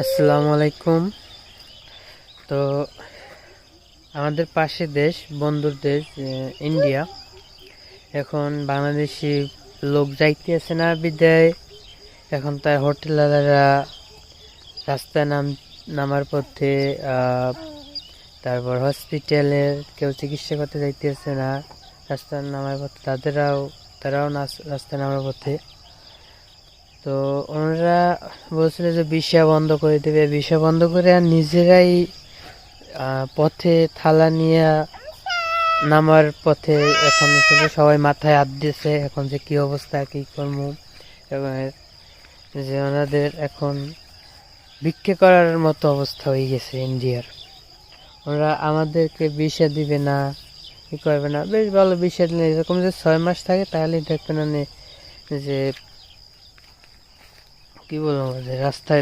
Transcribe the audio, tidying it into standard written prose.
আসসালামু আলাইকুম। তো আমাদের পাশে দেশ, বন্ধুর দেশ ইন্ডিয়া, এখন বাংলাদেশি লোক যাইতে আছে না বিদায় এখন তার হোটেলাররা রাস্তায় নামার পথে তারপর হসপিটালে কেউ চিকিৎসা করতে যাইতেছে না, রাস্তায় নামার পথে তারাও রাস্তায় নামার পথে। তো ওনারা বলছিল যে ভিসা বন্ধ করে দেবে, ভিসা বন্ধ করে আর নিজেরাই পথে থালা নিয়ে নামার পথে এখন আসলে সবাই মাথায় হাত দিয়েছে, এখন যে কি অবস্থা, কি করবো। এবং যে ওনাদের এখন ভিক্ষে করার মতো অবস্থা হয়ে গেছে ইন্ডিয়ার। ওরা আমাদেরকে ভিসা দিবে না, কি করবে না, বেশ ভালো ভিসা দিলে এরকম যে 6 মাস থাকে তাহলেই দেখবে না যে কি বলবো, যে রাস্তায়